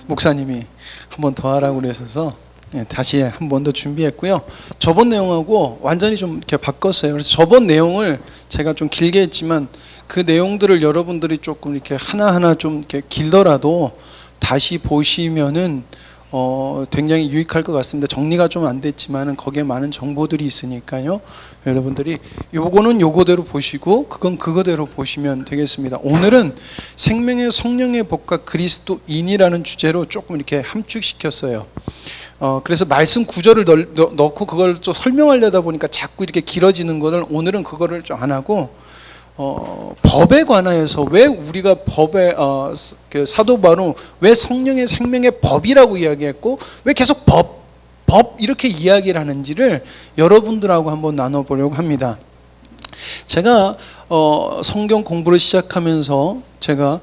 목사님이 한 번 더 하라고 그러셔서 다시 한 번 더 준비했고요. 저번 내용하고 완전히 좀 이렇게 바꿨어요. 그래서 저번 내용을 제가 좀 길게 했지만 그 내용들을 여러분들이 조금 이렇게 하나하나 좀 이렇게 길더라도 다시 보시면은 굉장히 유익할 것 같습니다. 정리가 좀 안 됐지만은 거기에 많은 정보들이 있으니까요. 여러분들이 요거는 요거대로 보시고 그건 그거대로 보시면 되겠습니다. 오늘은 생명의 성령의 법과 그리스도인이라는 주제로 조금 이렇게 함축시켰어요. 그래서 말씀 구절을 넣고 그걸 좀 설명하려다 보니까 자꾸 이렇게 길어지는 거를 오늘은 그거를 좀 안 하고 법에 관하여서 왜 우리가 법에 그 사도 바울은 왜 성령의 생명의 법이라고 이야기했고 왜 계속 법 이렇게 이야기를 하는지를 여러분들하고 한번 나눠보려고 합니다. 제가 성경 공부를 시작하면서 제가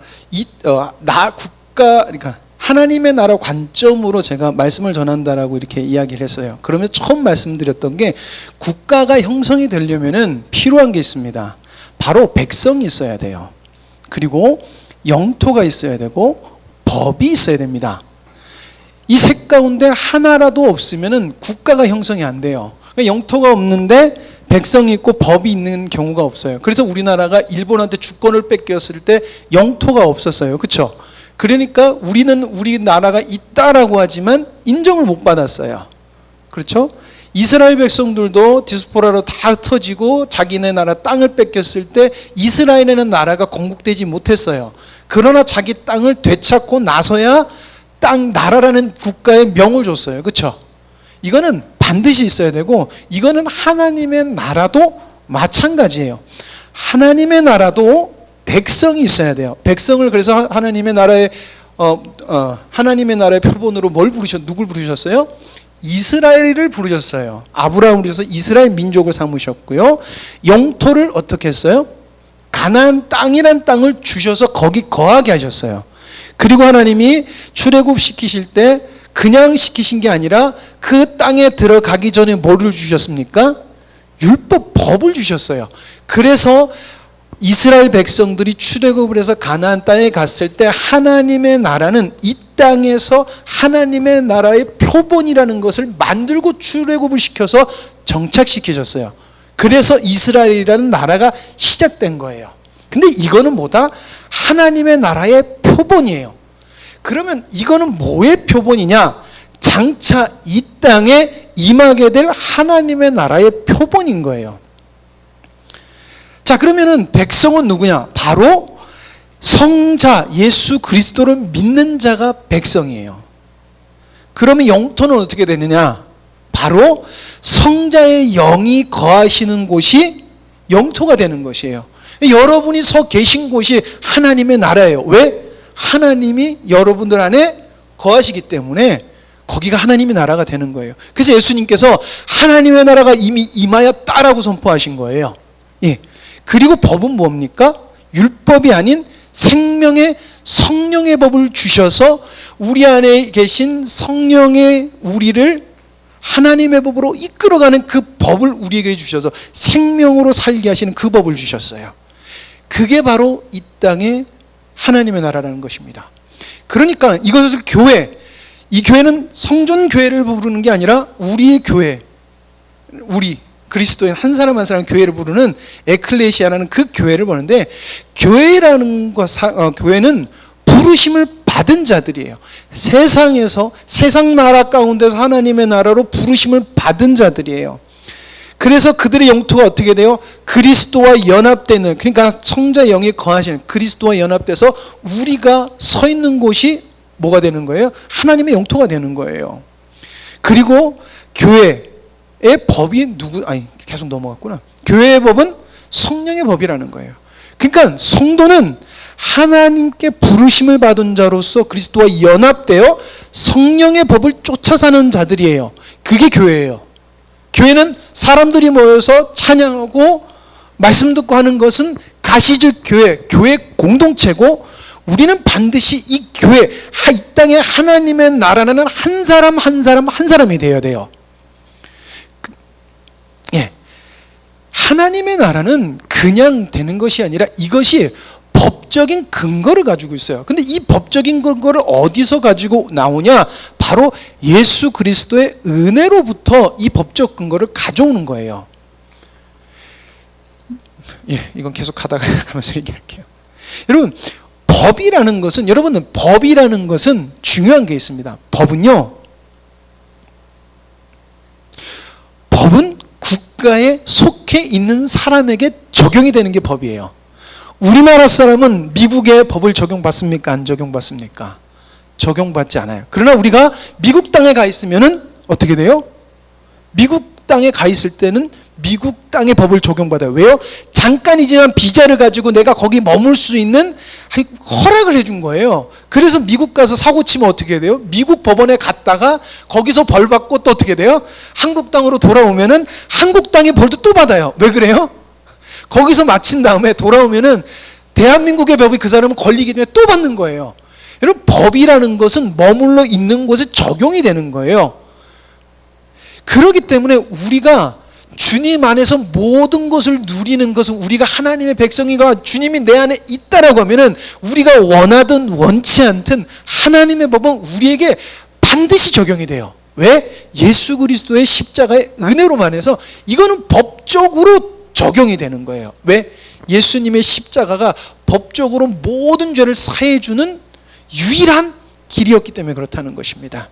그러니까 하나님의 나라 관점으로 제가 말씀을 전한다라고 이렇게 이야기를 했어요. 그러면 처음 말씀드렸던 게 국가가 형성이 되려면은 필요한 게 있습니다. 바로 백성이 있어야 돼요. 그리고 영토가 있어야 되고 법이 있어야 됩니다. 이 셋 가운데 하나라도 없으면은 국가가 형성이 안 돼요. 그러니까 영토가 없는데 백성이 있고 법이 있는 경우가 없어요. 그래서 우리나라가 일본한테 주권을 뺏겼을 때 영토가 없었어요. 그렇죠? 그러니까 우리나라가 있다라고 하지만 인정을 못 받았어요. 그렇죠? 이스라엘 백성들도 디스포라로 다 터지고 자기네 나라 땅을 뺏겼을 때 이스라엘에는 나라가 건국되지 못했어요. 그러나 자기 땅을 되찾고 나서야 나라라는 국가의 명을 줬어요. 그렇죠? 이거는 반드시 있어야 되고 이거는 하나님의 나라도 마찬가지예요. 하나님의 나라도 백성이 있어야 돼요. 백성을 그래서 하나님의 나라의 표본으로 누굴 부르셨어요? 이스라엘을 부르셨어요. 아브라함을 부르셔서 이스라엘 민족을 삼으셨고요. 영토를 어떻게 했어요? 가나안 땅이란 땅을 주셔서 거기 거하게 하셨어요. 그리고 하나님이 출애굽 시키실 때 그냥 시키신 게 아니라 그 땅에 들어가기 전에 뭐를 주셨습니까? 율법, 법을 주셨어요. 그래서 이스라엘 백성들이 출애굽을 해서 가나안 땅에 갔을 때 하나님의 나라는 이 땅에서 하나님의 나라의 표본이라는 것을 만들고 출애굽을 시켜서 정착시키셨어요. 그래서 이스라엘이라는 나라가 시작된 거예요. 근데 이거는 뭐다? 하나님의 나라의 표본이에요. 그러면 이거는 뭐의 표본이냐? 장차 이 땅에 임하게 될 하나님의 나라의 표본인 거예요. 자, 그러면은 백성은 누구냐? 바로 성자 예수 그리스도를 믿는 자가 백성이에요. 그러면 영토는 어떻게 되느냐? 바로 성자의 영이 거하시는 곳이 영토가 되는 것이에요. 여러분이 서 계신 곳이 하나님의 나라예요. 왜? 하나님이 여러분들 안에 거하시기 때문에 거기가 하나님의 나라가 되는 거예요. 그래서 예수님께서 하나님의 나라가 이미 임하였다라고 선포하신 거예요. 예. 그리고 법은 뭡니까? 율법이 아닌 생명의 성령의 법을 주셔서 우리 안에 계신 성령의 우리를 하나님의 법으로 이끌어가는 그 법을 우리에게 주셔서 생명으로 살게 하시는 그 법을 주셨어요. 그게 바로 이 땅의 하나님의 나라라는 것입니다. 그러니까 이것을 이 교회는 성전교회를 부르는 게 아니라 우리의 교회, 우리 그리스도인 한 사람 한 사람 교회를 부르는 에클레시아라는 그 교회를 보는데 교회라는 교회는 부르심을 받은 자들이에요. 세상 나라 가운데서 하나님의 나라로 부르심을 받은 자들이에요. 그래서 그들의 영토가 어떻게 돼요? 그리스도와 연합되는, 그러니까 성자 영이 거하시는 그리스도와 연합돼서 우리가 서 있는 곳이 뭐가 되는 거예요? 하나님의 영토가 되는 거예요. 그리고 교회의 법이 계속 넘어갔구나. 교회의 법은 성령의 법이라는 거예요. 그러니까 성도는 하나님께 부르심을 받은 자로서 그리스도와 연합되어 성령의 법을 쫓아 사는 자들이에요. 그게 교회예요. 교회는 사람들이 모여서 찬양하고 말씀 듣고 하는 것은 가시적 교회 공동체고, 우리는 반드시 이 교회, 이 땅에 하나님의 나라는 한 사람 한 사람이 되어야 돼요. 하나님의 나라는 그냥 되는 것이 아니라 이것이 법적인 근거를 가지고 있어요. 근데 이 법적인 근거를 어디서 가지고 나오냐? 바로 예수 그리스도의 은혜로부터 이 법적 근거를 가져오는 거예요. 예, 이건 계속 하다가 가면서 얘기할게요. 여러분, 법이라는 것은 중요한 게 있습니다. 법은 국가에 속해 있는 사람에게 적용이 되는 게 법이에요. 우리나라 사람은 미국의 법을 적용받습니까? 안 적용받습니까? 적용받지 않아요. 그러나 우리가 미국 땅에 가 있으면은 어떻게 돼요? 미국 땅에 가 있을 때는 미국 땅의 법을 적용받아요. 왜요? 잠깐이지만 비자를 가지고 내가 거기 머물 수 있는 허락을 해준 거예요. 그래서 미국 가서 사고 치면 어떻게 돼요? 미국 법원에 갔다가 거기서 벌 받고 또 어떻게 돼요? 한국 땅으로 돌아오면은 한국 땅의 벌도 또 받아요. 왜 그래요? 거기서 마친 다음에 돌아오면은 대한민국의 법이 그 사람은 걸리기 때문에 또 받는 거예요. 여러분, 법이라는 것은 머물러 있는 곳에 적용이 되는 거예요. 그렇기 때문에 우리가 주님 안에서 모든 것을 누리는 것은 우리가 하나님의 백성이가 주님이 내 안에 있다라고 하면은 우리가 원하든 원치 않든 하나님의 법은 우리에게 반드시 적용이 돼요. 왜? 예수 그리스도의 십자가의 은혜로만 해서 이거는 법적으로 적용이 되는 거예요. 왜? 예수님의 십자가가 법적으로 모든 죄를 사해주는 유일한 길이었기 때문에 그렇다는 것입니다.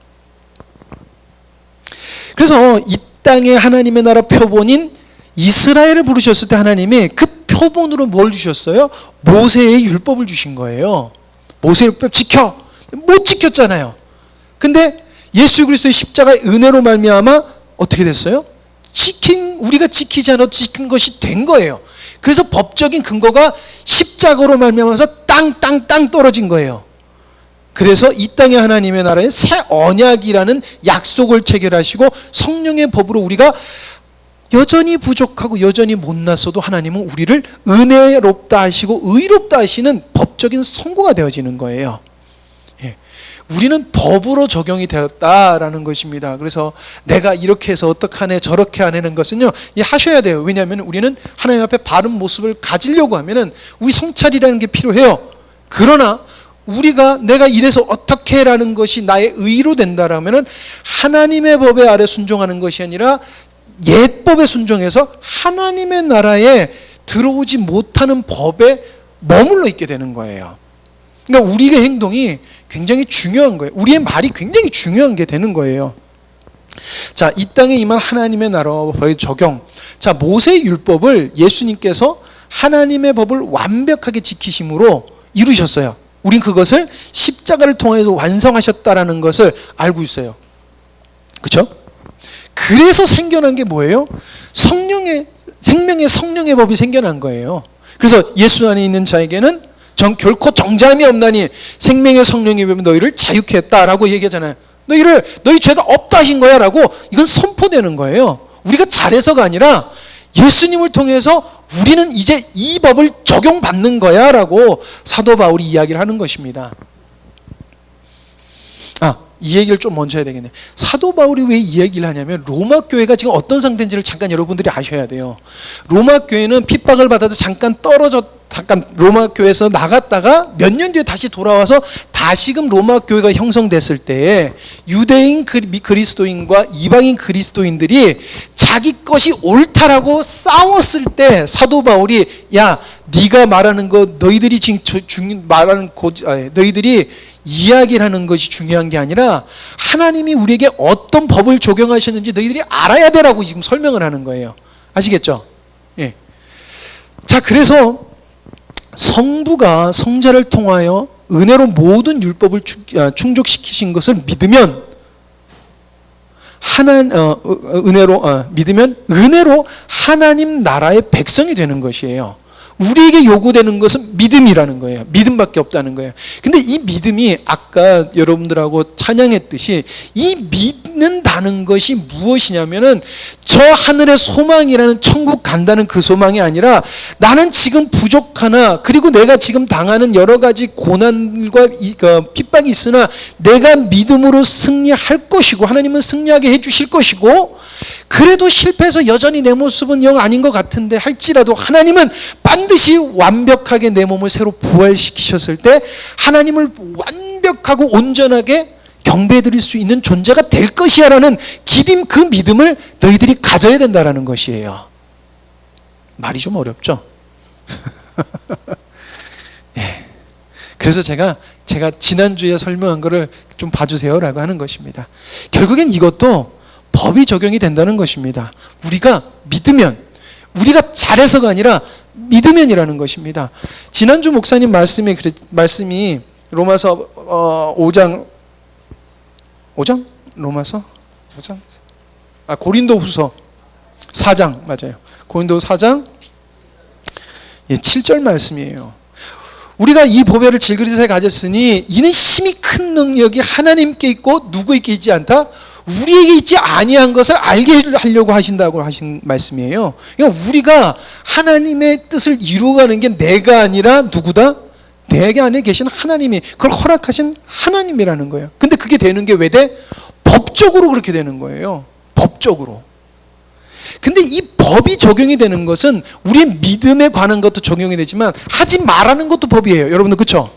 그래서 이 땅에 하나님의 나라 표본인 이스라엘을 부르셨을 때 하나님이 그 표본으로 뭘 주셨어요? 모세의 율법을 주신 거예요. 모세의 율법 지켜! 못 지켰잖아요. 근데 예수 그리스도의 십자가의 은혜로 말미암아 어떻게 됐어요? 우리가 지키지 않아도 지킨 것이 된 거예요. 그래서 법적인 근거가 십자가로 말미암아서 땅 떨어진 거예요. 그래서 이 땅에 하나님의 나라에 새 언약이라는 약속을 체결하시고 성령의 법으로 우리가 여전히 부족하고 여전히 못났어도 하나님은 우리를 은혜롭다 하시고 의롭다 하시는 법적인 선고가 되어지는 거예요. 예. 우리는 법으로 적용이 되었다라는 것입니다. 그래서 내가 이렇게 해서 어떻게 하네 저렇게 하는 것은요, 하셔야 돼요. 왜냐하면 우리는 하나님 앞에 바른 모습을 가지려고 하면은 우리 성찰이라는 게 필요해요. 그러나 내가 이래서 어떻게 라는 것이 나의 의로 된다라면은 하나님의 법에 아래 순종하는 것이 아니라 옛법에 순종해서 하나님의 나라에 들어오지 못하는 법에 머물러 있게 되는 거예요. 그러니까 우리의 행동이 굉장히 중요한 거예요. 우리의 말이 굉장히 중요한 게 되는 거예요. 자, 이 땅에 임한 하나님의 나라의 적용. 자, 모세의 율법을 예수님께서 하나님의 법을 완벽하게 지키심으로 이루셨어요. 우린 그것을 십자가를 통해서 완성하셨다라는 것을 알고 있어요. 그렇죠? 그래서 생겨난 게 뭐예요? 생명의 성령의 법이 생겨난 거예요. 그래서 예수 안에 있는 자에게는 결코 정죄함이 없나니 생명의 성령의 법이 너희를 자유케 했다라고 얘기하잖아요. 너희 죄가 없다 하신 거야 라고 이건 선포되는 거예요. 우리가 잘해서가 아니라 예수님을 통해서 우리는 이제 이 법을 적용받는 거야 라고 사도 바울이 이야기를 하는 것입니다. 이 얘기를 좀 먼저 해야 되겠네. 사도 바울이 왜 이 얘기를 하냐면 로마 교회가 지금 어떤 상태인지를 잠깐 여러분들이 아셔야 돼요. 로마 교회는 핍박을 받아서 잠깐 로마 교회에서 나갔다가 몇 년 뒤에 다시 돌아와서 다시금 로마 교회가 형성됐을 때에 유대인 그리스도인과 이방인 그리스도인들이 자기 것이 옳다라고 싸웠을 때 사도 바울이 네가 말하는 거 너희들이 지금 너희들이 이야기를 하는 것이 중요한 게 아니라 하나님이 우리에게 어떤 법을 적용하셨는지 너희들이 알아야 되라고 지금 설명을 하는 거예요. 아시겠죠? 예. 자, 그래서 성부가 성자를 통하여 은혜로 모든 율법을 충족시키신 것을 믿으면 은혜로 하나님 나라의 백성이 되는 것이에요. 우리에게 요구되는 것은 믿음이라는 거예요. 믿음밖에 없다는 거예요. 근데 이 믿음이 아까 여러분들하고 찬양했듯이 이 믿는다는 것이 무엇이냐면은 저 하늘의 소망이라는 천국 간다는 그 소망이 아니라 나는 지금 부족하나 그리고 내가 지금 당하는 여러 가지 고난과 핍박이 있으나 내가 믿음으로 승리할 것이고 하나님은 승리하게 해주실 것이고 그래도 실패해서 여전히 내 모습은 영 아닌 것 같은데 할지라도 하나님은 반드시 완벽하게 내 몸을 새로 부활시키셨을 때 하나님을 완벽하고 온전하게 경배해드릴 수 있는 존재가 될 것이야 라는 기dim, 그 믿음을 너희들이 가져야 된다는 것이에요. 말이 좀 어렵죠? 예. 그래서 제가 지난주에 설명한 거를 좀 봐주세요 라고 하는 것입니다. 결국엔 이것도 법이 적용이 된다는 것입니다. 우리가 믿으면, 우리가 잘해서가 아니라 믿으면이라는 것입니다. 지난주 목사님 말씀이 로마서 5장 로마서 5장? 고린도후서 4장 맞아요. 고린도 4장 7절 말씀이에요. 우리가 이 보배를 질그릇에 가졌으니 이는 힘이 큰 능력이 하나님께 있고 누구에게 있지 않다? 우리에게 있지 아니한 것을 알게 하려고 하신다고 하신 말씀이에요. 그러니까 우리가 하나님의 뜻을 이루어가는 게 내가 아니라 누구다? 내게 안에 계신 하나님이, 그걸 허락하신 하나님이라는 거예요. 근데 그게 되는 게 왜 돼? 법적으로 그렇게 되는 거예요. 법적으로. 근데 이 법이 적용이 되는 것은 우리의 믿음에 관한 것도 적용이 되지만 하지 말라는 것도 법이에요. 여러분들 그렇죠?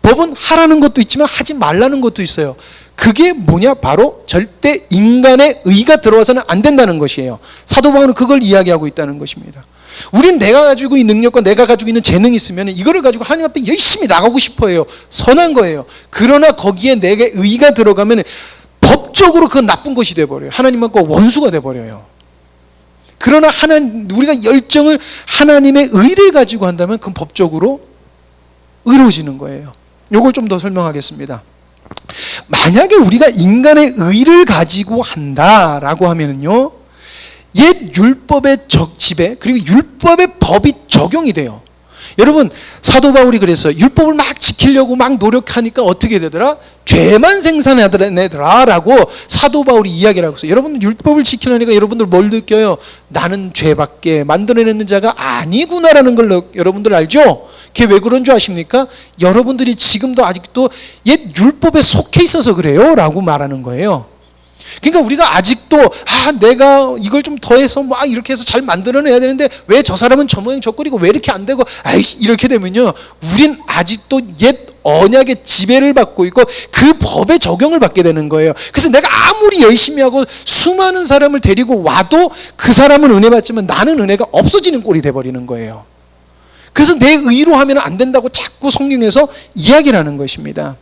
법은 하라는 것도 있지만 하지 말라는 것도 있어요. 그게 뭐냐? 바로 절대 인간의 의가 들어와서는 안 된다는 것이에요. 사도 바울은 그걸 이야기하고 있다는 것입니다. 우리는 내가 가지고 있는 능력과 내가 가지고 있는 재능이 있으면 이거를 가지고 하나님 앞에 열심히 나가고 싶어 해요. 선한 거예요. 그러나 거기에 내게 의가 들어가면 법적으로 그건 나쁜 것이 돼버려요. 하나님과 원수가 돼버려요. 그러나 우리가 열정을 하나님의 의를 가지고 한다면 그건 법적으로 의로워지는 거예요. 이걸 좀 더 설명하겠습니다. 만약에 우리가 인간의 의를 가지고 한다라고 하면은요, 옛 율법의 지배 그리고 율법의 법이 적용이 돼요. 여러분, 사도 바울이 그랬어요. 율법을 막 지키려고 막 노력하니까 어떻게 되더라? 죄만 생산하더라 라고 사도 바울이 이야기를 하고 있어요. 여러분들 율법을 지키려니까 여러분들 뭘 느껴요? 나는 죄밖에 만들어내는 자가 아니구나라는 걸 여러분들 알죠? 그게 왜 그런 줄 아십니까? 여러분들이 지금도 아직도 옛 율법에 속해 있어서 그래요 라고 말하는 거예요. 그러니까 우리가 아직도 내가 이걸 좀 더해서 막 이렇게 해서 잘 만들어내야 되는데 왜 저 사람은 저 모양 저 꼴이고 왜 이렇게 안 되고 이렇게 되면요, 우린 아직도 옛 언약의 지배를 받고 있고 그 법의 적용을 받게 되는 거예요. 그래서 내가 아무리 열심히 하고 수많은 사람을 데리고 와도 그 사람은 은혜 받지만 나는 은혜가 없어지는 꼴이 돼버리는 거예요. 그래서 내 의로 하면 안 된다고 자꾸 성경에서 이야기를 하는 것입니다.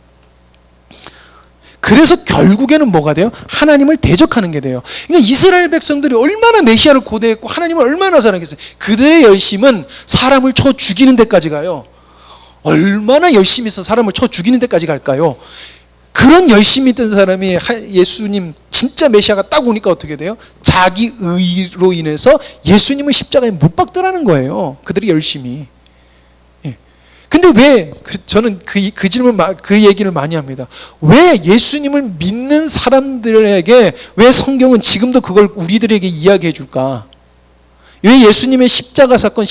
그래서 결국에는 뭐가 돼요? 하나님을 대적하는 게 돼요. 그러니까 이스라엘 백성들이 얼마나 메시아를 고대했고 하나님을 얼마나 사랑했어요. 그들의 열심은 사람을 쳐 죽이는 데까지 가요. 얼마나 열심히 해서 사람을 쳐 죽이는 데까지 갈까요? 그런 열심히 있던 사람이 예수님 진짜 메시아가 딱 오니까 어떻게 돼요? 자기 의로 인해서 예수님을 십자가에 못 박더라는 거예요. 그들이 열심히. 근데 왜, 저는 그 질문, 그 얘기를 많이 합니다. 왜 예수님을 믿는 사람들에게 왜 성경은 지금도 그걸 우리들에게 이야기해 줄까? 왜 예수님의 십자가 사건,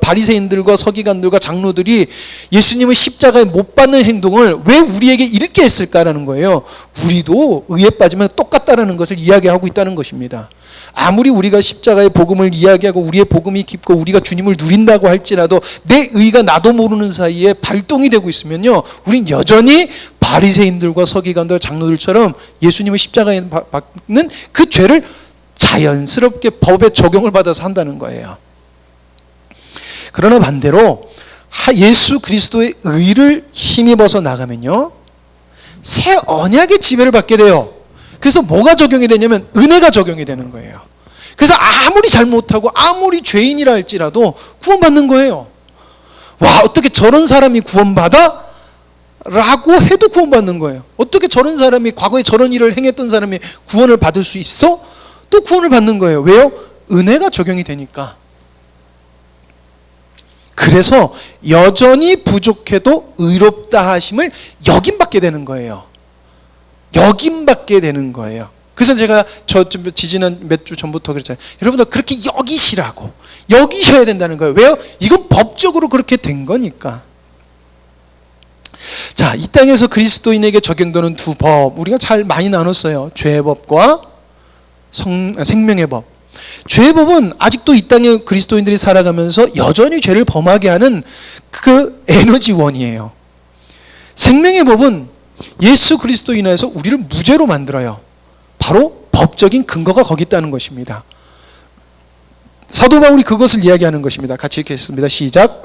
바리새인들과 서기관들과 장로들이 예수님을 십자가에 못 박는 행동을 왜 우리에게 이렇게 했을까라는 거예요. 우리도 의에 빠지면 똑같다라는 것을 이야기하고 있다는 것입니다. 아무리 우리가 십자가의 복음을 이야기하고 우리의 복음이 깊고 우리가 주님을 누린다고 할지라도 내 의가 나도 모르는 사이에 발동이 되고 있으면요, 우린 여전히 바리새인들과 서기관들, 장로들처럼 예수님을 십자가에 박는 그 죄를 자연스럽게 법의 적용을 받아서 한다는 거예요. 그러나 반대로 예수 그리스도의 의를 힘입어서 나가면요, 새 언약의 지배를 받게 돼요. 그래서 뭐가 적용이 되냐면 은혜가 적용이 되는 거예요. 그래서 아무리 잘못하고 아무리 죄인이라 할지라도 구원받는 거예요. 와, 어떻게 저런 사람이 구원받아? 라고 해도 구원받는 거예요. 어떻게 저런 사람이, 과거에 저런 일을 행했던 사람이 구원을 받을 수 있어? 또 구원을 받는 거예요. 왜요? 은혜가 적용이 되니까. 그래서 여전히 부족해도 의롭다 하심을 여김받게 되는 거예요. 여김받게 되는 거예요. 그래서 제가 지지난 몇 주 전부터 그랬잖아요. 여러분들 그렇게 여기시라고, 여기셔야 된다는 거예요. 왜요? 이건 법적으로 그렇게 된 거니까. 자, 이 땅에서 그리스도인에게 적용되는 두 법, 우리가 잘 많이 나눴어요. 죄의 법과 생명의 법. 죄의 법은 아직도 이 땅에 그리스도인들이 살아가면서 여전히 죄를 범하게 하는 그 에너지원이에요. 생명의 법은 예수 그리스도 인하여서 우리를 무죄로 만들어요. 바로 법적인 근거가 거기 있다는 것입니다. 사도 바울이 그것을 이야기하는 것입니다. 같이 읽겠습니다. 시작.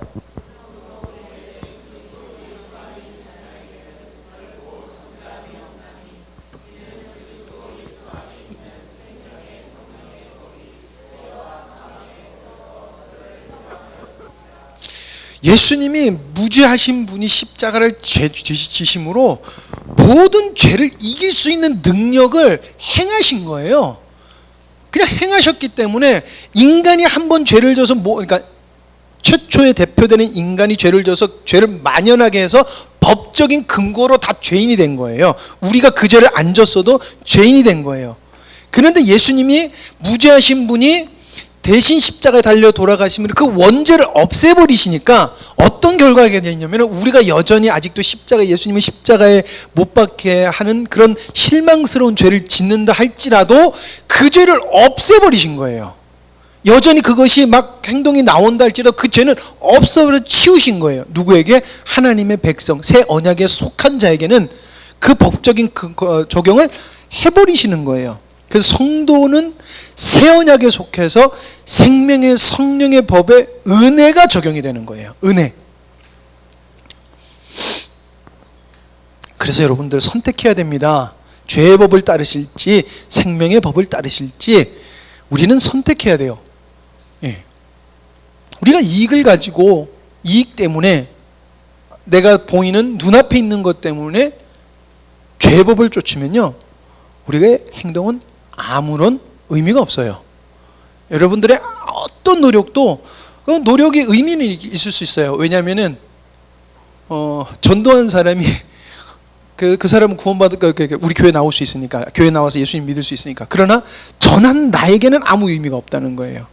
예수님이 무죄하신 분이 십자가를 지심으로 모든 죄를 이길 수 있는 능력을 행하신 거예요. 그냥 행하셨기 때문에 인간이 한 번 죄를 져서 그러니까 최초의 대표되는 인간이 죄를 져서 죄를 만연하게 해서 법적인 근거로 다 죄인이 된 거예요. 우리가 그 죄를 안 졌어도 죄인이 된 거예요. 그런데 예수님이 무죄하신 분이 대신 십자가에 달려 돌아가시면 그 원죄를 없애버리시니까 어떤 결과가 되냐면 우리가 여전히 아직도 예수님은 십자가에 못 박게 하는 그런 실망스러운 죄를 짓는다 할지라도 그 죄를 없애버리신 거예요. 여전히 그것이 막 행동이 나온다 할지라도 그 죄는 없어버려 치우신 거예요. 누구에게? 하나님의 백성, 새 언약에 속한 자에게는 그 법적인 적용을 해버리시는 거예요. 그래서 성도는 새 언약에 속해서 생명의 성령의 법에 은혜가 적용이 되는 거예요. 은혜. 그래서 여러분들 선택해야 됩니다. 죄의 법을 따르실지 생명의 법을 따르실지 우리는 선택해야 돼요. 예. 우리가 이익을 가지고 이익 때문에 내가 보이는 눈앞에 있는 것 때문에 죄의 법을 쫓으면요 우리의 행동은 아무런 의미가 없어요. 여러분들의 어떤 노력도 그 노력의 의미는 있을 수 있어요. 왜냐하면은 전도한 사람이 그 사람은 우리 교회 나올 수 있으니까, 교회 나와서 예수님 믿을 수 있으니까. 그러나 전한 나에게는 아무 의미가 없다는 거예요.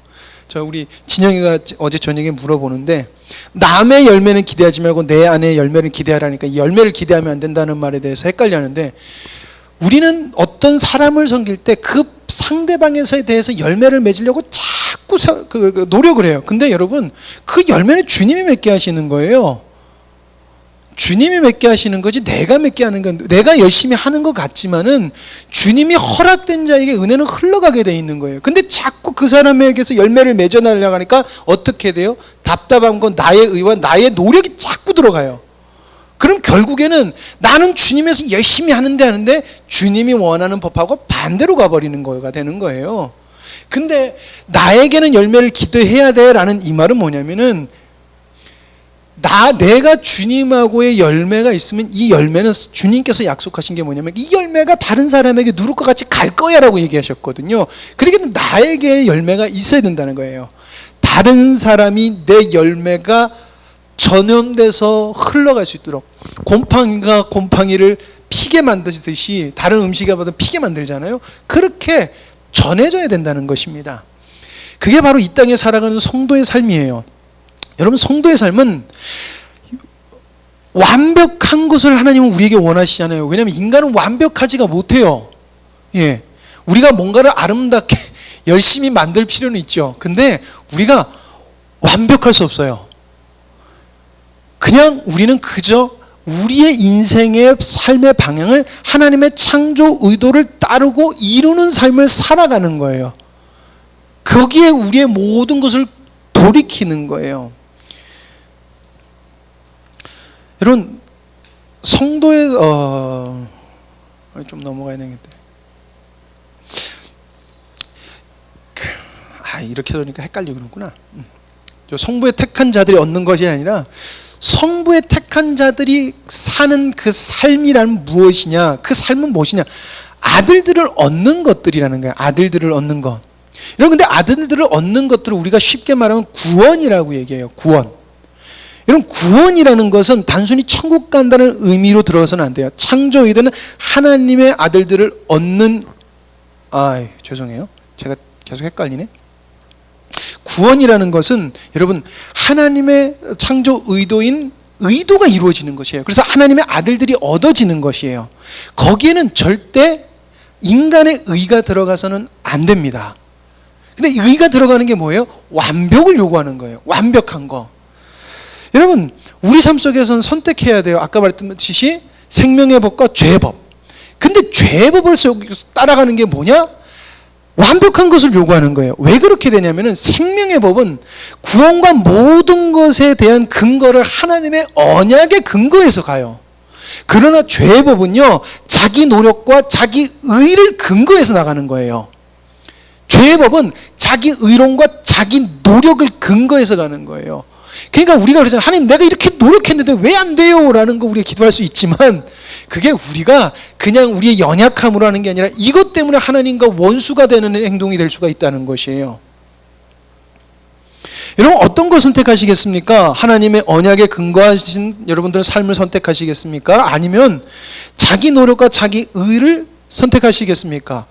우리 진영이가 어제 저녁에 물어보는데 남의 열매는 기대하지 말고 내 안의 열매를 기대하라니까 이 열매를 기대하면 안 된다는 말에 대해서 헷갈려하는데, 우리는 어떤 사람을 섬길 때 그 상대방에 대해서 열매를 맺으려고 자꾸 노력을 해요. 근데 여러분 그 열매는 주님이 맺게 하시는 거예요. 주님이 맺게 하시는 거지 내가 맺게 하는 건, 내가 열심히 하는 것 같지만은 주님이 허락된 자에게 은혜는 흘러가게 돼 있는 거예요. 근데 자꾸 그 사람에게서 열매를 맺어내려고 하니까 어떻게 돼요? 답답한 건 나의 의와 나의 노력이 자꾸 들어가요. 그럼 결국에는 나는 주님에서 열심히 하는데 주님이 원하는 법하고 반대로 가버리는 거가 되는 거예요. 근데 나에게는 열매를 기대해야 돼 라는 이 말은 뭐냐면은 내가 주님하고의 열매가 있으면 이 열매는 주님께서 약속하신 게 뭐냐면 이 열매가 다른 사람에게 누룩과 같이 갈 거야 라고 얘기하셨거든요. 그러니까 나에게 열매가 있어야 된다는 거예요. 다른 사람이 내 열매가 전염돼서 흘러갈 수 있도록, 곰팡이가 곰팡이를 피게 만드듯이 다른 음식에 받아 피게 만들잖아요. 그렇게 전해져야 된다는 것입니다. 그게 바로 이 땅에 살아가는 성도의 삶이에요. 여러분 성도의 삶은 완벽한 것을 하나님은 우리에게 원하시잖아요. 왜냐하면 인간은 완벽하지가 못해요. 예, 우리가 뭔가를 아름답게 열심히 만들 필요는 있죠. 근데 우리가 완벽할 수 없어요. 그냥 우리는 그저 우리의 인생의 삶의 방향을 하나님의 창조 의도를 따르고 이루는 삶을 살아가는 거예요. 거기에 우리의 모든 것을 돌이키는 거예요. 여러분 성도의 좀 넘어가야 되겠다. 이렇게 하니까 헷갈리는구나. 성부의 택한 자들이 얻는 것이 아니라 성부의 택한 자들이 사는 그 삶이란 무엇이냐? 그 삶은 무엇이냐? 아들들을 얻는 것들이라는 거예요. 아들들을 얻는 것. 여러분 근데 아들들을 얻는 것들을 우리가 쉽게 말하면 구원이라고 얘기해요. 구원. 여러분 구원이라는 것은 단순히 천국 간다는 의미로 들어서는 안 돼요. 창조 의도는 하나님의 아들들을 얻는, 죄송해요. 제가 계속 헷갈리네. 구원이라는 것은 여러분 하나님의 창조 의도가 이루어지는 것이에요. 그래서 하나님의 아들들이 얻어지는 것이에요. 거기에는 절대 인간의 의가 들어가서는 안 됩니다. 근데 의가 들어가는 게 뭐예요? 완벽을 요구하는 거예요. 완벽한 거. 여러분, 우리 삶 속에서는 선택해야 돼요. 아까 말했듯이 생명의 법과 죄의 법. 근데 죄의 법을 따라가는 게 뭐냐? 완벽한 것을 요구하는 거예요. 왜 그렇게 되냐면은 생명의 법은 구원과 모든 것에 대한 근거를 하나님의 언약의 근거에서 가요. 그러나 죄의 법은요, 자기 노력과 자기 의를 근거해서 나가는 거예요. 죄의 법은 자기 의론과 자기 노력을 근거해서 가는 거예요. 그러니까 우리가 그러잖아요. 하나님, 내가 이렇게 노력했는데 왜 안 돼요? 라는 거 우리가 기도할 수 있지만, 그게 우리가 그냥 우리의 연약함으로 하는 게 아니라 이것 때문에 하나님과 원수가 되는 행동이 될 수가 있다는 것이에요. 여러분, 어떤 걸 선택하시겠습니까? 하나님의 언약에 근거하신 여러분들의 삶을 선택하시겠습니까? 아니면 자기 노력과 자기 의를 선택하시겠습니까?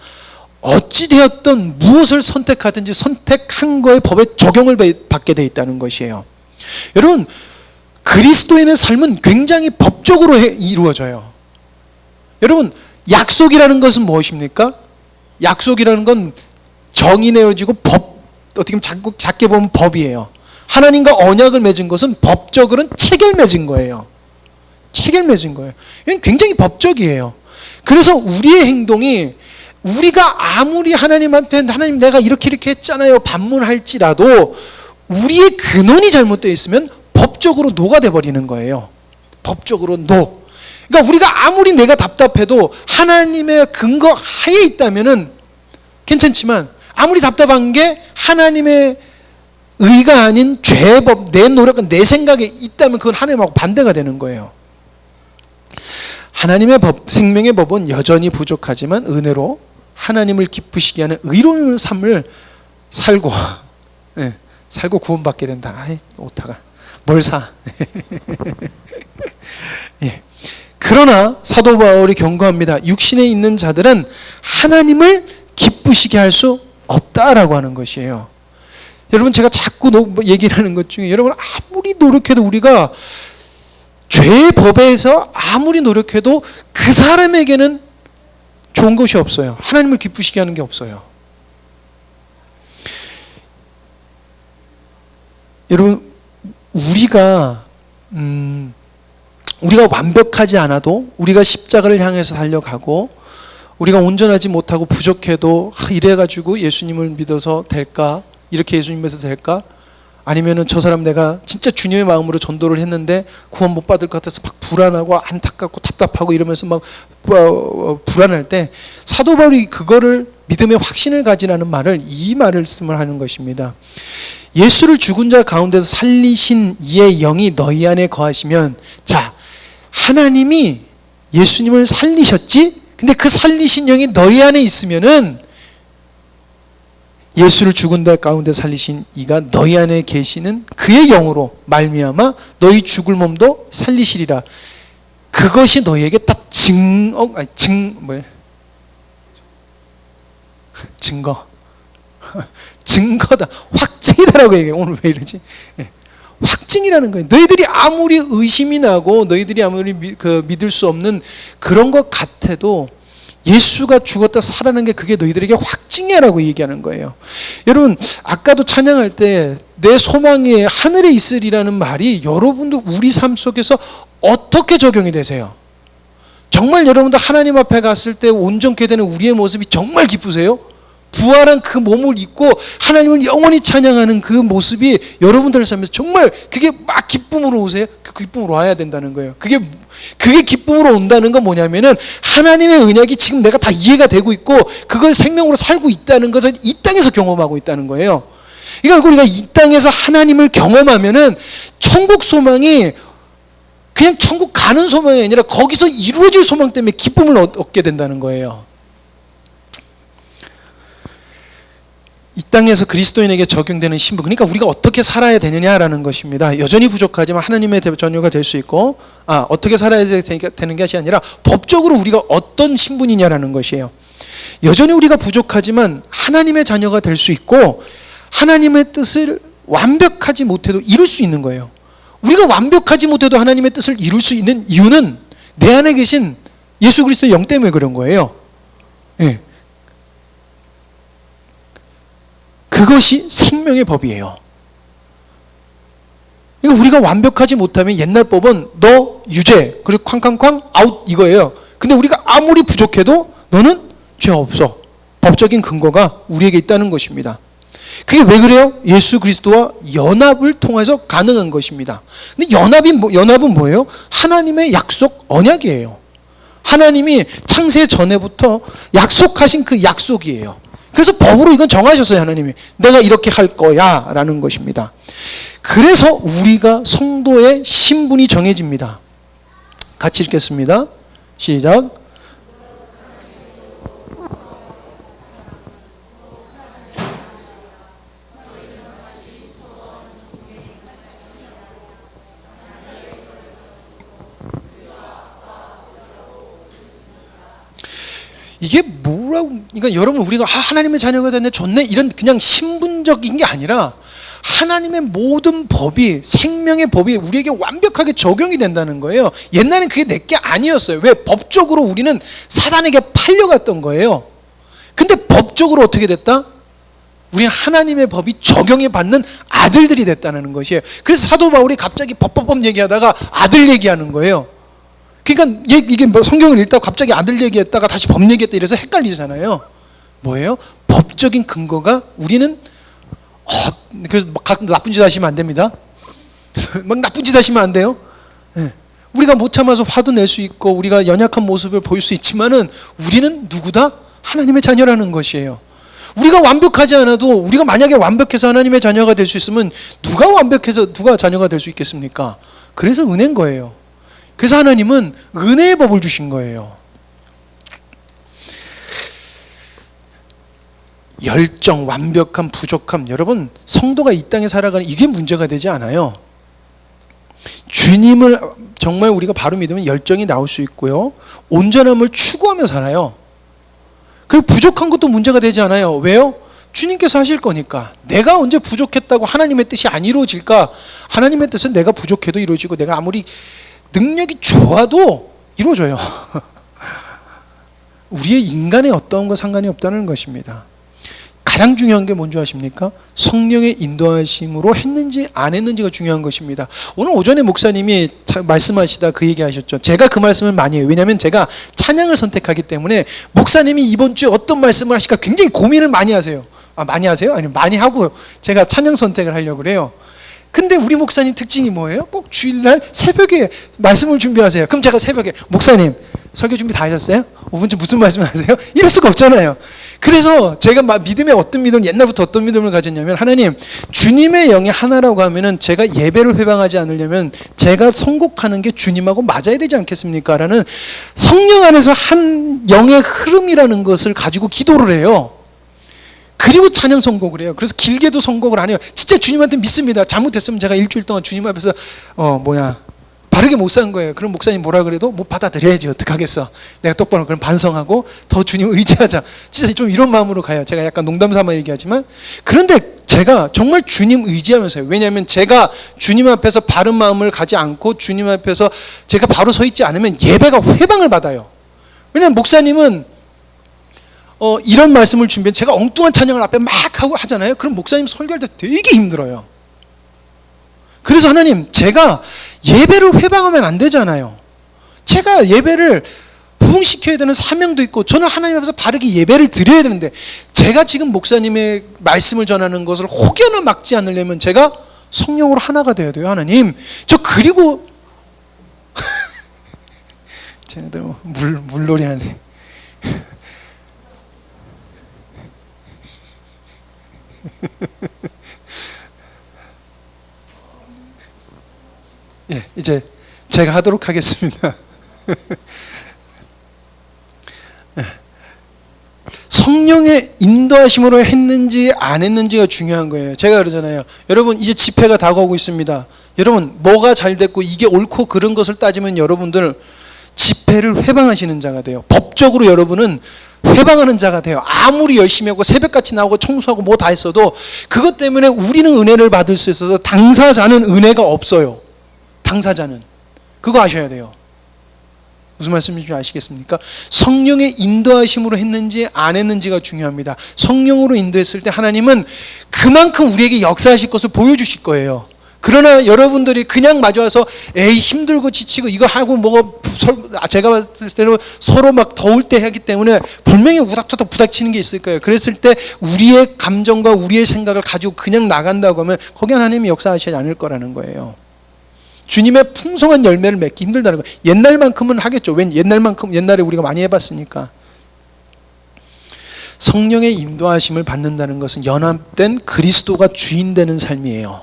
어찌되었든 무엇을 선택하든지 선택한 거에 법에 적용을 받게 돼 있다는 것이에요. 여러분, 그리스도인의 삶은 굉장히 법적으로 이루어져요. 여러분, 약속이라는 것은 무엇입니까? 약속이라는 건 정의 내어지고 법, 어떻게 보면 작게 보면 법이에요. 하나님과 언약을 맺은 것은 법적으로는 책을 맺은 거예요. 책을 맺은 거예요. 이건 굉장히 법적이에요. 그래서 우리의 행동이, 우리가 아무리 하나님한테 하나님 내가 이렇게 했잖아요 반문할지라도 우리의 근원이 잘못되어 있으면 법적으로 노가 돼버리는 거예요. 법적으로 노. 그러니까 우리가 아무리 내가 답답해도 하나님의 근거 하에 있다면은 괜찮지만, 아무리 답답한 게 하나님의 의가 아닌 죄의 법, 내 노력과 내 생각에 있다면 그건 하나님하고 반대가 되는 거예요. 하나님의 법, 생명의 법은 여전히 부족하지만 은혜로 하나님을 기쁘시게 하는 의로운 삶을 살고, 네, 살고 구원받게 된다. 아이, 오타가 뭘 사? 예. 그러나 사도 바울이 경고합니다. 육신에 있는 자들은 하나님을 기쁘시게 할 수 없다라고 하는 것이에요. 여러분, 제가 자꾸 얘기를 하는 것 중에, 여러분 아무리 노력해도, 우리가 죄의 법에서 아무리 노력해도 그 사람에게는 좋은 것이 없어요. 하나님을 기쁘시게 하는 게 없어요. 여러분, 우리가 완벽하지 않아도, 우리가 십자가를 향해서 달려가고, 우리가 온전하지 못하고 부족해도 이래가지고 예수님을 믿어서 될까? 이렇게 예수님 믿어서 될까? 아니면은 저 사람 내가 진짜 주님의 마음으로 전도를 했는데 구원 못 받을 것 같아서 막 불안하고 안타깝고 답답하고 이러면서 막 불안할 때, 사도 바울이 그거를 믿음의 확신을 가지라는 말을, 이 말씀을 하는 것입니다. 예수를 죽은 자 가운데서 살리신 이의 영이 너희 안에 거하시면, 자, 하나님이 예수님을 살리셨지? 근데 그 살리신 영이 너희 안에 있으면은, 예수를 죽은 자 가운데 살리신 이가 너희 안에 계시는 그의 영으로 말미암아 너희 죽을 몸도 살리시리라. 그것이 너희에게 딱 증거다, 확증이다라고 얘기해요. 오늘 왜 이러지? 네. 확증이라는 거예요. 너희들이 아무리 의심이 나고 너희들이 아무리 믿을 수 없는 그런 것 같아도 예수가 죽었다 살아난 게 그게 너희들에게 확증이라고 얘기하는 거예요. 여러분, 아까도 찬양할 때 내 소망이 하늘에 있으리라는 말이 여러분도 우리 삶 속에서 어떻게 적용이 되세요? 정말 여러분도 하나님 앞에 갔을 때 온전케 되는 우리의 모습이 정말 기쁘세요? 부활한 그 몸을 입고 하나님을 영원히 찬양하는 그 모습이 여러분들 삶에서 정말 그게 막 기쁨으로 오세요? 그 기쁨으로 와야 된다는 거예요. 그게 기쁨으로 온다는 건 뭐냐면은 하나님의 언약이 지금 내가 다 이해가 되고 있고 그걸 생명으로 살고 있다는 것을 이 땅에서 경험하고 있다는 거예요. 그러니까 우리가 이 땅에서 하나님을 경험하면은 천국 소망이 그냥 천국 가는 소망이 아니라 거기서 이루어질 소망 때문에 기쁨을 얻게 된다는 거예요. 이 땅에서 그리스도인에게 적용되는 신분, 그러니까 우리가 어떻게 살아야 되느냐라는 것입니다. 여전히 부족하지만 하나님의 자녀가 될 수 있고, 어떻게 살아야 되는 것이 아니라 법적으로 우리가 어떤 신분이냐라는 것이에요. 여전히 우리가 부족하지만 하나님의 자녀가 될 수 있고, 하나님의 뜻을 완벽하지 못해도 이룰 수 있는 거예요. 우리가 완벽하지 못해도 하나님의 뜻을 이룰 수 있는 이유는 내 안에 계신 예수 그리스도의 영 때문에 그런 거예요. 예. 그것이 생명의 법이에요. 그러니까 우리가 완벽하지 못하면 옛날 법은 너 유죄 그리고 쾅쾅쾅 아웃 이거예요. 근데 우리가 아무리 부족해도 너는 죄 없어. 법적인 근거가 우리에게 있다는 것입니다. 그게 왜 그래요? 예수 그리스도와 연합을 통해서 가능한 것입니다. 근데 연합은 뭐예요? 하나님의 약속 언약이에요. 하나님이 창세 전에부터 약속하신 그 약속이에요. 그래서 법으로 이건 정하셨어요. 하나님이 내가 이렇게 할 거야 라는 것입니다. 그래서 우리가 성도의 신분이 정해집니다. 같이 읽겠습니다. 시작. 이게 뭐라고, 그러니까 여러분 우리가 하나님의 자녀가 됐네 좋네 이런 그냥 신분적인 게 아니라 하나님의 모든 법이 생명의 법이 우리에게 완벽하게 적용이 된다는 거예요. 옛날엔 그게 내게 아니었어요. 왜? 법적으로 우리는 사단에게 팔려갔던 거예요. 근데 법적으로 어떻게 됐다? 우리는 하나님의 법이 적용이 받는 아들들이 됐다는 것이에요. 그래서 사도 바울이 갑자기 법 얘기하다가 아들 얘기하는 거예요. 그러니까 이게 뭐 성경을 읽다가 갑자기 아들 얘기했다가 다시 법 얘기했다 이래서 헷갈리잖아요. 뭐예요? 법적인 근거가 우리는 그래서 나쁜 짓 하시면 안 됩니다. 막 나쁜 짓 하시면 안 돼요. 네. 우리가 못 참아서 화도 낼 수 있고 우리가 연약한 모습을 보일 수 있지만은 우리는 누구다? 하나님의 자녀라는 것이에요. 우리가 완벽하지 않아도 우리가 만약에 완벽해서 하나님의 자녀가 될 수 있으면 누가 완벽해서 누가 자녀가 될 수 있겠습니까? 그래서 은혜인 거예요. 그래서 하나님은 은혜의 법을 주신 거예요. 열정, 완벽함, 부족함. 여러분 성도가 이 땅에 살아가는 이게 문제가 되지 않아요. 주님을 정말 우리가 바로 믿으면 열정이 나올 수 있고요. 온전함을 추구하며 살아요. 그리고 부족한 것도 문제가 되지 않아요. 왜요? 주님께서 하실 거니까. 내가 언제 부족했다고 하나님의 뜻이 안 이루어질까? 하나님의 뜻은 내가 부족해도 이루어지고 내가 아무리 능력이 좋아도 이루어져요. 우리의 인간의 어떤 거 상관이 없다는 것입니다. 가장 중요한 게 뭔지 아십니까? 성령의 인도하심으로 했는지 안 했는지가 중요한 것입니다. 오늘 오전에 목사님이 말씀하시다 그 얘기 하셨죠. 제가 그 말씀을 많이 해요. 왜냐하면 제가 찬양을 선택하기 때문에 목사님이 이번 주에 어떤 말씀을 하실까 굉장히 고민을 많이 하세요. 많이 하세요? 아니면 많이 하고 제가 찬양 선택을 하려고 그래요. 근데 우리 목사님 특징이 뭐예요? 꼭 주일날 새벽에 말씀을 준비하세요. 그럼 제가 새벽에 목사님 설교 준비 다 하셨어요? 5분째 무슨 말씀 하세요? 이럴 수가 없잖아요. 그래서 제가 믿음의 어떤 믿음, 옛날부터 어떤 믿음을 가졌냐면 하나님 주님의 영이 하나라고 하면은 제가 예배를 회방하지 않으려면 제가 선곡하는 게 주님하고 맞아야 되지 않겠습니까? 라는 성령 안에서 한 영의 흐름이라는 것을 가지고 기도를 해요. 그리고 찬양 선곡을 해요. 그래서 길게도 선곡을 안 해요. 진짜 주님한테 믿습니다. 잘못했으면 제가 일주일 동안 주님 앞에서 바르게 못 산 거예요. 그럼 목사님 뭐라 그래도 못 받아들여야지 어떡하겠어. 내가 똑바로 그럼 반성하고 더 주님 의지하자. 진짜 좀 이런 마음으로 가요. 제가 약간 농담 삼아 얘기하지만 그런데 제가 정말 주님 의지하면서요. 왜냐하면 제가 주님 앞에서 바른 마음을 가지 않고 주님 앞에서 제가 바로 서 있지 않으면 예배가 회방을 받아요. 왜냐하면 목사님은 이런 말씀을 준비해 제가 엉뚱한 찬양을 앞에 막 하고 하잖아요. 그럼 목사님 설교할 때 되게 힘들어요. 그래서 하나님 제가 예배를 회방하면 안 되잖아요. 제가 예배를 부흥시켜야 되는 사명도 있고 저는 하나님 앞에서 바르게 예배를 드려야 되는데 제가 지금 목사님의 말씀을 전하는 것을 혹여나 막지 않으려면 제가 성령으로 하나가 되어야 돼요. 하나님 저 그리고 쟤네들 물놀이 하네. 예, 이제 제가 하도록 하겠습니다. 성령의 인도하심으로 했는지 안 했는지가 중요한 거예요. 제가 그러잖아요. 여러분 이제 집회가 다가오고 있습니다. 여러분 뭐가 잘 됐고 이게 옳고 그른 것을 따지면 여러분들 집회를 회방하시는 자가 돼요. 법적으로 여러분은 회방하는 자가 돼요. 아무리 열심히 하고 새벽같이 나오고 청소하고 뭐 다 했어도 그것 때문에 우리는 은혜를 받을 수 있어도 당사자는 은혜가 없어요. 당사자는 그거 아셔야 돼요. 무슨 말씀인지 아시겠습니까? 성령의 인도하심으로 했는지 안 했는지가 중요합니다. 성령으로 인도했을 때 하나님은 그만큼 우리에게 역사하실 것을 보여주실 거예요. 그러나 여러분들이 그냥 마주와서 에이 힘들고 지치고 이거 하고 뭐가 제가 봤을 때는 서로 막 더울 때 하기 때문에 분명히 우닥투닥 부닥치는 게 있을 거예요. 그랬을 때 우리의 감정과 우리의 생각을 가지고 그냥 나간다고 하면 거기 하나님이 역사하시지 않을 거라는 거예요. 주님의 풍성한 열매를 맺기 힘들다는 거예요. 옛날만큼은 하겠죠. 왜 옛날만큼 옛날에 우리가 많이 해봤으니까. 성령의 인도하심을 받는다는 것은 연합된 그리스도가 주인 되는 삶이에요.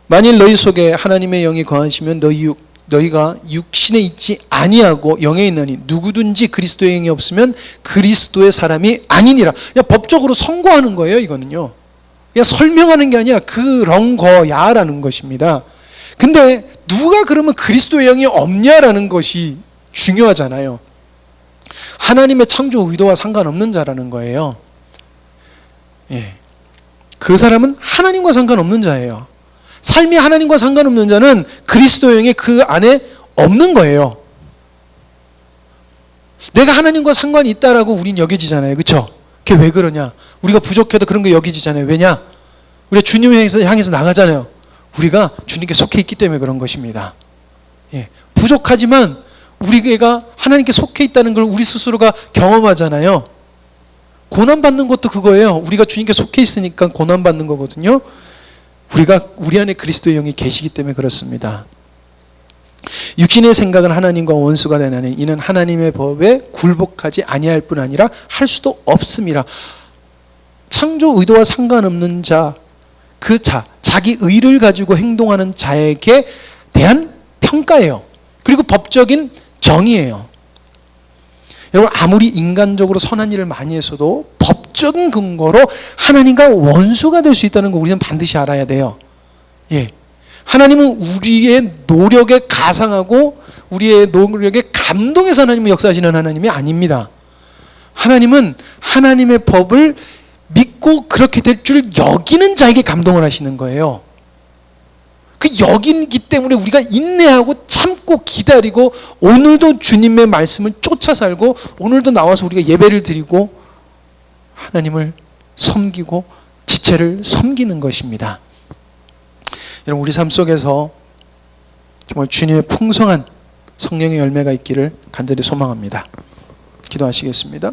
만일 너희 속에 하나님의 영이 거하시면 너희가 육신에 있지 아니하고 영에 있느니 누구든지 그리스도의 영이 없으면 그리스도의 사람이 아니니라. 그냥 법적으로 선고하는 거예요. 이거는요. 그냥 설명하는 게 아니라 그런 거야라는 것입니다. 근데 누가 그러면 그리스도의 영이 없냐라는 것이 중요하잖아요. 하나님의 창조 의도와 상관없는 자라는 거예요. 예. 그 사람은 하나님과 상관없는 자예요. 삶이 하나님과 상관없는 자는 그리스도의 영이 그 안에 없는 거예요. 내가 하나님과 상관이 있다라고 우린 여겨지잖아요. 그렇죠? 그게 왜 그러냐? 우리가 부족해도 그런 거 여겨지잖아요. 왜냐? 우리가 주님을 향해서 나가잖아요. 우리가 주님께 속해 있기 때문에 그런 것입니다. 예. 부족하지만 우리가 하나님께 속해 있다는 걸 우리 스스로가 경험하잖아요. 고난받는 것도 그거예요. 우리가 주님께 속해 있으니까 고난받는 거거든요. 우리 안에 그리스도의 영이 계시기 때문에 그렇습니다. 육신의 생각은 하나님과 원수가 되나니 이는 하나님의 법에 굴복하지 아니할 뿐 아니라 할 수도 없음이라. 창조 의도와 상관없는 자, 자기 의를 가지고 행동하는 자에게 대한 평가예요. 그리고 법적인 정의예요. 여러분, 아무리 인간적으로 선한 일을 많이 했어도 법적인 근거로 하나님과 원수가 될 수 있다는 거 우리는 반드시 알아야 돼요. 예. 하나님은 우리의 노력에 가상하고 우리의 노력에 감동해서 하나님은 역사하시는 하나님이 아닙니다. 하나님은 하나님의 법을 믿고 그렇게 될 줄 여기는 자에게 감동을 하시는 거예요. 그 여기기 때문에 우리가 인내하고 참고 기다리고 오늘도 주님의 말씀을 쫓아 살고 오늘도 나와서 우리가 예배를 드리고 하나님을 섬기고 지체를 섬기는 것입니다. 여러분, 우리 삶 속에서 정말 주님의 풍성한 성령의 열매가 있기를 간절히 소망합니다. 기도하시겠습니다.